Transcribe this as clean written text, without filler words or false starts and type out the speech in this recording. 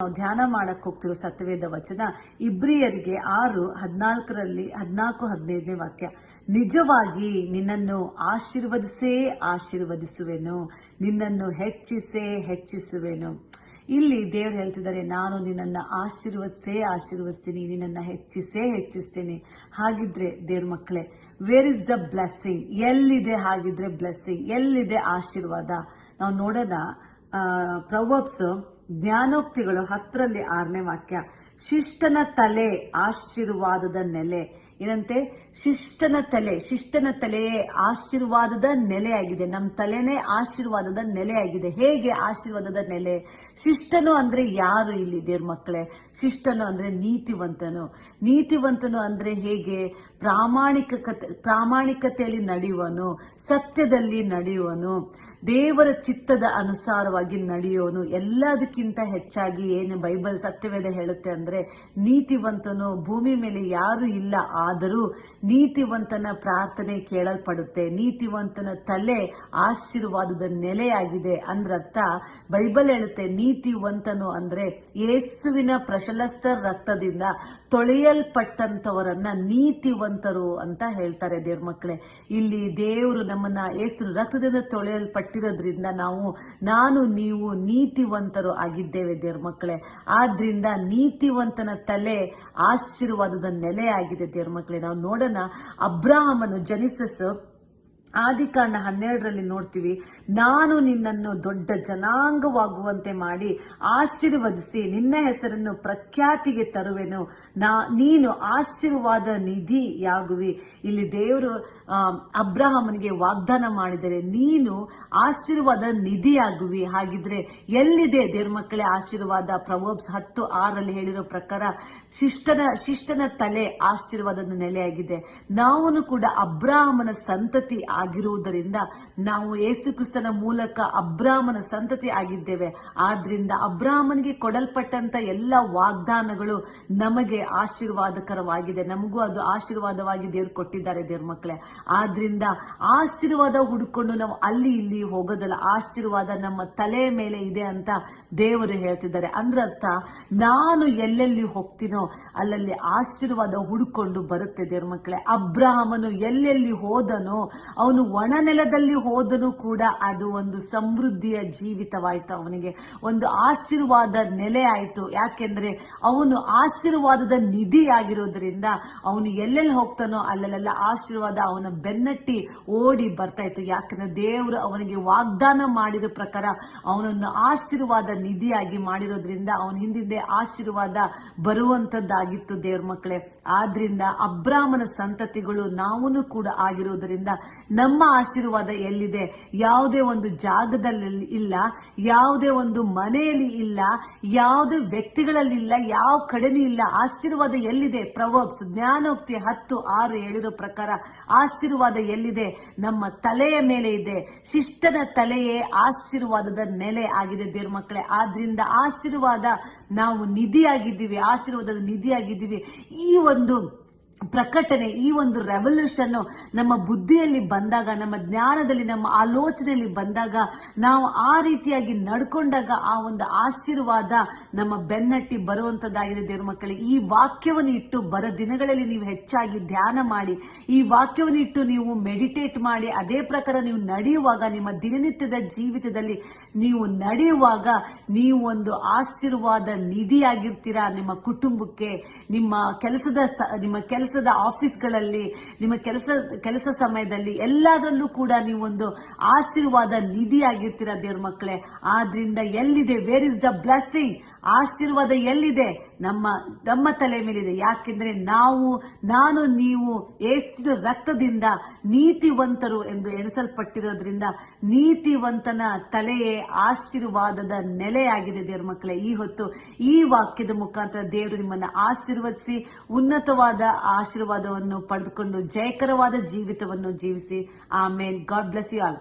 ನಾವು ಧ್ಯಾನ ಮಾಡಕ್ ಹೋಗ್ತಿರೋ ಸತ್ಯವೇದ ವಚನ ಇಬ್ರಿಯರಿಗೆ 6:14-15 ವಾಕ್ಯ. ನಿಜವಾಗಿ ನಿನ್ನನ್ನು ಆಶೀರ್ವದಿಸುವೆನು, ನಿನ್ನನ್ನು ಹೆಚ್ಚಿಸುವೆನು. ಇಲ್ಲಿ ದೇವರು ಹೇಳ್ತಿದ್ದಾರೆ, ನಾನು ನಿನ್ನನ್ನ ಆಶೀರ್ವದಿಸ್ತೀನಿ, ನಿನ್ನನ್ನ ಹೆಚ್ಚಿಸ್ತೀನಿ. ಹಾಗಿದ್ರೆ ದೇವ್ರ ಮಕ್ಕಳೇ, ವೇರ್ ಇಸ್ ದ ಬ್ಲೆಸ್ಸಿಂಗ್? ಎಲ್ಲಿದೆ ಹಾಗಿದ್ರೆ ಬ್ಲೆಸ್ಸಿಂಗ್? ಎಲ್ಲಿದೆ ಆಶೀರ್ವಾದ? ನಾವು ನೋಡೋಣ. ಪ್ರೊವರ್ಬ್ಸ್ ಜ್ಞಾನೋಕ್ತಿಗಳು 10:6 ವಾಕ್ಯ. ಶಿಷ್ಟನ ತಲೆ ಆಶೀರ್ವಾದದ ನೆಲೆ. ಏನಂತೆ? ಶಿಷ್ಟನ ತಲೆಯೇ ಆಶೀರ್ವಾದದ ನೆಲೆಯಾಗಿದೆ. ನಮ್ಮ ತಲೆನೇ ಆಶೀರ್ವಾದದ ನೆಲೆಯಾಗಿದೆ. ಹೇಗೆ ಆಶೀರ್ವಾದದ ನೆಲೆ? ಶಿಷ್ಟನು ಅಂದ್ರೆ ಯಾರು ಇಲ್ಲಿ ದೇವ್ರ ಮಕ್ಕಳೇ? ಶಿಷ್ಟನು ಅಂದ್ರೆ ನೀತಿವಂತನು ಅಂದ್ರೆ ಹೇಗೆ? ಪ್ರಾಮಾಣಿಕತೆಯಲ್ಲಿ ನಡೆಯುವನು, ಸತ್ಯದಲ್ಲಿ ನಡೆಯುವನು, ದೇವರ ಚಿತ್ತದ ಅನುಸಾರವಾಗಿ ನಡೆಯೋನು. ಎಲ್ಲದಕ್ಕಿಂತ ಹೆಚ್ಚಾಗಿ ಏನು ಬೈಬಲ್ ಸತ್ಯವೇದ ಹೇಳುತ್ತೆ ಅಂದ್ರೆ, ನೀತಿವಂತನು ಭೂಮಿ ಮೇಲೆ ಯಾರು ಇಲ್ಲ, ಆದರೂ ನೀತಿವಂತನ ಪ್ರಾರ್ಥನೆ ಕೇಳಲ್ಪಡುತ್ತೆ. ನೀತಿವಂತನ ತಲೆ ಆಶೀರ್ವಾದದ ನೆಲೆಯಾಗಿದೆ ಅಂದ್ರರ್ಥ. ಬೈಬಲ್ ಹೇಳುತ್ತೆ, ನೀತಿವಂತನು ಅಂದ್ರೆ ಯೇಸುವಿನ ಪ್ರಶಸ್ತ ರಕ್ತದಿಂದ ತೊಳೆಯಲ್ಪಟ್ಟಂತವರನ್ನ ನೀತಿವಂತರು ಅಂತ ಹೇಳ್ತಾರೆ ದೇವ್ರ ಮಕ್ಕಳೇ. ಇಲ್ಲಿ ದೇವರು ನಮ್ಮನ್ನ ಯೇಸು ರಕ್ತದಿಂದ ತೊಳೆಯಲ್ಪಟ್ಟಿರೋದ್ರಿಂದ ನೀವು ನೀತಿವಂತರು ಆಗಿದ್ದೇವೆ ದೇವ್ರ ಮಕ್ಕಳೇ. ಆದ್ರಿಂದ ನೀತಿವಂತನ ತಲೆ ಆಶೀರ್ವಾದದ ನೆಲೆಯಾಗಿದೆ ದೇವ್ರ ಮಕ್ಕಳೇ. ನಾವು ನೋಡೋಣ, ಅಬ್ರಹಾಮನು ಜೆನಿಸಿಸ್ ಆದಿಕಾಂಡ 12 ನೋಡ್ತೀವಿ. ನಾನು ನಿನ್ನನ್ನು ದೊಡ್ಡ ಜನಾಂಗವಾಗುವಂತೆ ಮಾಡಿ ಆಶೀರ್ವದಿಸಿ ನಿನ್ನ ಹೆಸರನ್ನು ಪ್ರಖ್ಯಾತಿಗೆ ತರುವೆನು, ನೀನು ಆಶೀರ್ವಾದ ನಿಧಿಯಾಗುವಿ. ಇಲ್ಲಿ ದೇವರು ಅಬ್ರಹಾಮನಿಗೆ ವಾಗ್ದಾನ ಮಾಡಿದರೆ, ನೀನು ಆಶೀರ್ವಾದ ನಿಧಿಯಾಗುವಿ. ಹಾಗಿದ್ರೆ ಎಲ್ಲಿದೆ ದೇವ್ರ ಮಕ್ಕಳೇ ಆಶೀರ್ವಾದ? ಪ್ರೊವರ್ಬ್ಸ್ 10:6 ಹೇಳಿರೋ ಪ್ರಕಾರ ಶಿಷ್ಟನ ತಲೆ ಆಶೀರ್ವಾದದ ನೆಲೆಯಾಗಿದೆ. ನಾವು ಕೂಡ ಅಬ್ರಹಾಮನ ಸಂತತಿ ಆಗಿರುವುದರಿಂದ ನಾವು ಯೇಸು ಕ್ರಿಸ್ತನ ಮೂಲಕ ಅಬ್ರಾಹ್ಮನ ಸಂತತಿ ಆಗಿದ್ದೇವೆ. ಆದ್ರಿಂದ ಅಬ್ರಾಹ್ಮನಿಗೆ ಕೊಡಲ್ಪಟ್ಟಂತ ಎಲ್ಲ ವಾಗ್ದಾನಗಳು ನಮಗೆ ಆಶೀರ್ವಾದಕರವಾಗಿದೆ. ನಮಗೂ ಅದು ಆಶೀರ್ವಾದವಾಗಿ ದೇವ್ರು ಕೊಟ್ಟಿದ್ದಾರೆ ದೇವ್ರ ಮಕ್ಕಳೇ. ಆದ್ರಿಂದ ಆಶೀರ್ವಾದ ಹುಡುಕೊಂಡು ನಾವು ಅಲ್ಲಿ ಇಲ್ಲಿ ಹೋಗೋದಲ್ಲ, ಆಶೀರ್ವಾದ ನಮ್ಮ ತಲೆಯ ಮೇಲೆ ಇದೆ ಅಂತ ದೇವರು ಹೇಳ್ತಿದ್ದಾರೆ. ಅಂದ್ರರ್ಥ, ನಾನು ಎಲ್ಲೆಲ್ಲಿ ಹೋಗ್ತೀನೋ ಅಲ್ಲಲ್ಲಿ ಆಶೀರ್ವಾದ ಹುಡುಕೊಂಡು ಬರುತ್ತೆ ದೇವ್ರ ಮಕ್ಕಳೇ. ಅಬ್ರಹಾಮನು ಎಲ್ಲೆಲ್ಲಿ ಹೋದನೋ, ಅವನು ಒಣ ನೆಲದಲ್ಲಿ ಹೋದನು ಕೂಡ ಅದು ಒಂದು ಸಮೃದ್ಧಿಯ ಜೀವಿತವಾಯ್ತು. ಅವನಿಗೆ ಒಂದು ಆಶೀರ್ವಾದ ನೆಲೆ ಆಯ್ತು. ಯಾಕೆಂದ್ರೆ ಅವನು ಆಶೀರ್ವಾದದ ನಿಧಿ ಆಗಿರೋದ್ರಿಂದ ಅವನು ಎಲ್ಲೆಲ್ಲಿ ಹೋಗ್ತಾನೋ ಅಲ್ಲೆಲ್ಲ ಆಶೀರ್ವಾದ ಅವನ ಬೆನ್ನಟ್ಟಿ ಓಡಿ ಬರ್ತಾ ಇತ್ತು. ಯಾಕಂದ್ರೆ ದೇವರು ಅವನಿಗೆ ವಾಗ್ದಾನ ಮಾಡಿದ ಪ್ರಕಾರ ಅವನನ್ನು ಆಶೀರ್ವಾದ ನಿಧಿಯಾಗಿ ಮಾಡಿರೋದ್ರಿಂದ ಅವನ ಹಿಂದಿಂದೆ ಆಶೀರ್ವಾದ ಬರುವಂತದ್ದಾಗಿತ್ತು ದೇವ್ರ ಮಕ್ಕಳೇ. ಆದ್ರಿಂದ ಅಬ್ರಾಹ್ಮನ ಸಂತತಿಗಳು ನಾವು ಕೂಡ ಆಗಿರೋದ್ರಿಂದ ನಮ್ಮ ಆಶೀರ್ವಾದ ಎಲ್ಲಿದೆ? ಯಾವುದೇ ಒಂದು ಜಾಗದಲ್ಲಿ ಇಲ್ಲ, ಯಾವುದೇ ಒಂದು ಮನೆಯಲ್ಲಿ ಇಲ್ಲ, ಯಾವುದೇ ವ್ಯಕ್ತಿಗಳಲ್ಲಿ ಇಲ್ಲ, ಯಾವ ಕಡೆನೂ ಇಲ್ಲ. ಆಶೀರ್ವಾದ ಎಲ್ಲಿದೆ? ಪ್ರೊವರ್ಬ್ಸ್ ಜ್ಞಾನೋಕ್ತಿ 10:6 ಹೇಳಿರೋ ಪ್ರಕಾರ ಆಶೀರ್ವಾದ ಎಲ್ಲಿದೆ? ನಮ್ಮ ತಲೆಯ ಮೇಲೆ ಇದೆ. ಶಿಷ್ಟನ ತಲೆಯೇ ಆಶೀರ್ವಾದದ ನೆಲೆ ಆಗಿದೆ ದೇವ್ರ ಮಕ್ಕಳೇ. ಆದ್ರಿಂದ ಆಶೀರ್ವಾದ ನಾವು ನಿಧಿಯಾಗಿದ್ದೀವಿ, ಆಶೀರ್ವಾದದ ನಿಧಿಯಾಗಿದ್ದೀವಿ. ಈ ಒಂದು ಪ್ರಕಟಣೆ, ಈ ಒಂದು ರೆವಲ್ಯೂಷನ್ ನಮ್ಮ ಬುದ್ಧಿಯಲ್ಲಿ ಬಂದಾಗ, ನಮ್ಮ ಜ್ಞಾನದಲ್ಲಿ, ನಮ್ಮ ಆಲೋಚನೆಯಲ್ಲಿ ಬಂದಾಗ, ನಾವು ಆ ರೀತಿಯಾಗಿ ನಡ್ಕೊಂಡಾಗ ಆ ಒಂದು ಆಶೀರ್ವಾದ ನಮ್ಮ ಬೆನ್ನಟ್ಟಿ ಬರುವಂತದ್ದಾಗಿದೆ ದೇವ್ರ ಮಕ್ಕಳೇ. ಈ ವಾಕ್ಯವನ್ನು ಇಟ್ಟು ಬರೋ ದಿನಗಳಲ್ಲಿ ನೀವು ಹೆಚ್ಚಾಗಿ ಧ್ಯಾನ ಮಾಡಿ, ಈ ವಾಕ್ಯವನ್ನು ಇಟ್ಟು ನೀವು ಮೆಡಿಟೇಟ್ ಮಾಡಿ, ಅದೇ ಪ್ರಕಾರ ನೀವು ನಡೆಯುವಾಗ, ನಿಮ್ಮ ದಿನನಿತ್ಯದ ಜೀವಿತದಲ್ಲಿ ನೀವು ನಡೆಯುವಾಗ ನೀವು ಒಂದು ಆಶೀರ್ವಾದ ನಿಧಿಯಾಗಿರ್ತೀರಾ. ನಿಮ್ಮ ಕುಟುಂಬಕ್ಕೆ, ನಿಮ್ಮ ಕೆಲಸದ ಆಫೀಸ್ಗಳಲ್ಲಿ, ನಿಮ್ಮ ಕೆಲಸ ಸಮಯದಲ್ಲಿ ಎಲ್ಲದರಲ್ಲೂ ಕೂಡ ನೀವೊಂದು ಆಶೀರ್ವಾದ ನಿಧಿಯಾಗಿರ್ತೀರಾ ದೇವ್ರ ಮಕ್ಕಳೇ. ಆದ್ರಿಂದ ಎಲ್ಲಿದೆ? Where is the blessing? ಆಶೀರ್ವಾದ ಎಲ್ಲಿದೆ? ನಮ್ಮ ತಲೆ ಮೇಲಿದೆ. ಯಾಕೆಂದ್ರೆ ನೀವು ಯೇಸುವಿನ ರಕ್ತದಿಂದ ನೀತಿವಂತರು ಎಂದು ಎಣಿಸಲ್ಪಟ್ಟಿರೋದ್ರಿಂದ ನೀತಿವಂತನ ತಲೆಯೇ ಆಶೀರ್ವಾದದ ನೆಲೆಯಾಗಿದೆ ದೇವ್ರ ಮಕ್ಕಳೇ. ಈ ಹೊತ್ತು ಈ ವಾಕ್ಯದ ಮುಖಾಂತರ ದೇವರು ನಿಮ್ಮನ್ನ ಆಶೀರ್ವದಿಸಿ ಉನ್ನತವಾದ ಆಶೀರ್ವಾದವನ್ನು ಪಡೆದುಕೊಂಡು ಜಯಕರವಾದ ಜೀವಿತವನ್ನು ಜೀವಿಸಿ. Amen. God bless you all.